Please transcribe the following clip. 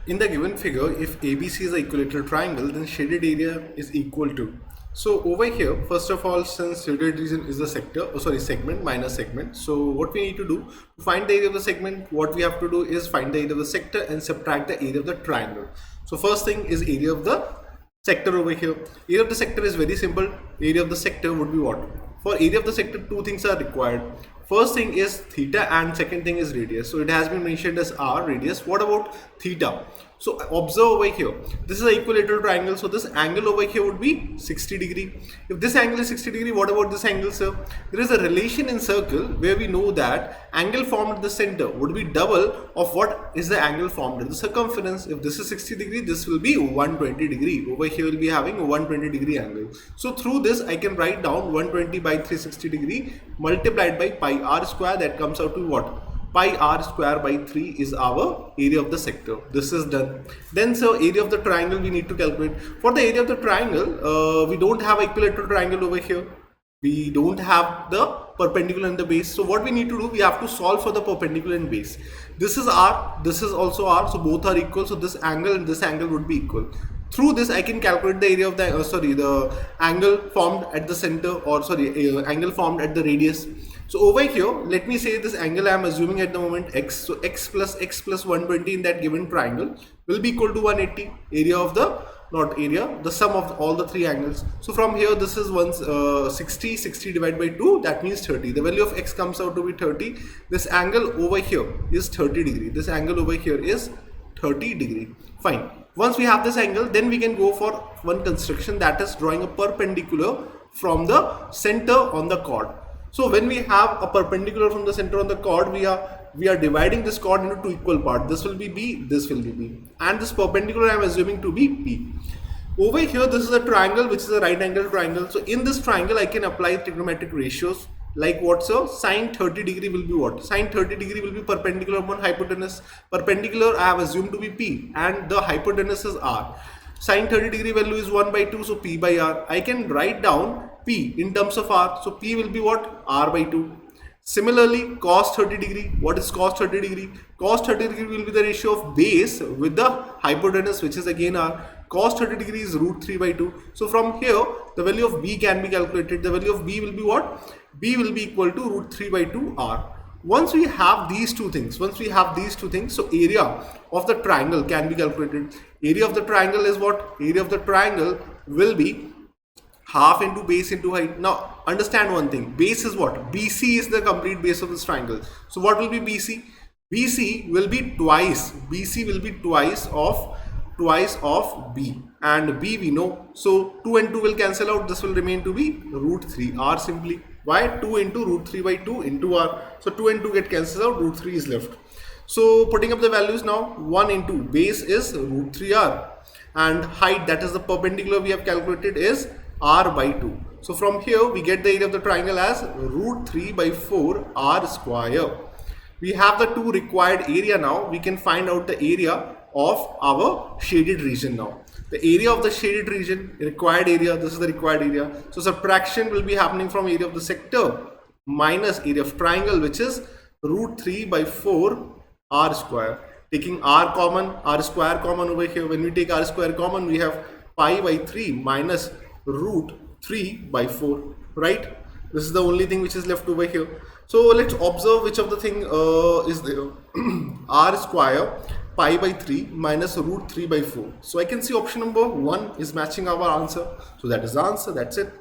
In the given figure, if ABC is an equilateral triangle, then shaded area is equal to. So over here, first of all, since shaded region is a segment minus segment. So what we need to do to find the area of the segment, what we have to do is find the area of the sector and subtract the area of the triangle. So first thing is area of the sector over here. Area of the sector is very simple. Area of the sector would be what? For area of the sector, two things are required. First thing is theta and second thing is radius. So it has been mentioned as r radius. What about theta? So observe over here, this is an equilateral triangle, so this angle over here would be 60 degree. If this angle is 60 degree, what about this angle, sir? There is a relation in circle where we know that angle formed at the center would be double of what is the angle formed at the circumference. If this is 60 degree, this will be 120 degree. Over here we'll be having a 120 degree angle. So through this I can write down 120 by 360 degree multiplied by pi r square, that comes out to what? Pi r square by 3 is our area of the sector. This is done. Then so area of the triangle we need to calculate. For the area of the triangle, we don't have equilateral triangle over here. We don't have the perpendicular and the base. So what we need to do, we have to solve for the perpendicular and base. This is r, this is also r, so both are equal. So this angle and this angle would be equal. Through this I can calculate the area of the the angle formed at the center, or angle formed at the radius. So over here, let me say this angle I am assuming at the moment x. So x plus 120 in that given triangle will be equal to 180. Area of the, not area, the sum of all the three angles. So from here, this is 60 divided by 2, that means 30. The value of x comes out to be 30. This angle over here is 30 degree. This angle over here is 30 degree. Fine. Once we have this angle, then we can go for one construction, that is drawing a perpendicular from the center on the chord. So when we have a perpendicular from the center on the chord, we are dividing this chord into two equal parts. This will be B, this will be B, and this perpendicular I am assuming to be P. Over here, this is a triangle which is a right angle triangle. So in this triangle I can apply trigonometric ratios. Like what, sir? Sine 30 degree will be what? Sine 30 degree will be perpendicular upon hypotenuse. Perpendicular I have assumed to be P and the hypotenuse is R. Sine 30 degree value is 1 by 2, so P by R. I can write down P in terms of R. So P will be what? R by 2. Similarly, cos 30 degree. What is cos 30 degree? Cos 30 degree will be the ratio of base with the hypotenuse, which is again R. Cos 30 degree is root 3 by 2. So from here, the value of B can be calculated. The value of B will be what? B will be equal to root 3 by 2 R. Once we have these two things, so area of the triangle can be calculated. Area of the triangle is what? Area of the triangle will be half into base into height. Now understand one thing, base is what? BC is the complete base of this triangle. So what will be BC? BC will be twice of B, and B we know. So 2 and 2 will cancel out. This will remain to be root 3 R simply. Why? 2 into root 3 by 2 into R. So 2 and 2 get cancelled out, root 3 is left. So putting up the values now, 1 into base is root 3R, and height, that is the perpendicular we have calculated, is R by 2. So from here we get the area of the triangle as root 3 by 4 R square. We have the two required area now. We can find out the area of our shaded region now. The area of the shaded region, required area, this is the required area. So subtraction will be happening from area of the sector minus area of triangle, which is root 3 by 4 R square. Taking R common, R square common over here. When we take R square common, we have pi by 3 minus root 3 by 4, right? This is the only thing which is left over here. So let's observe which of the thing is there. R square pi by 3 minus root 3 by 4. So I can see option number 1 is matching our answer. So that is the answer. That's it.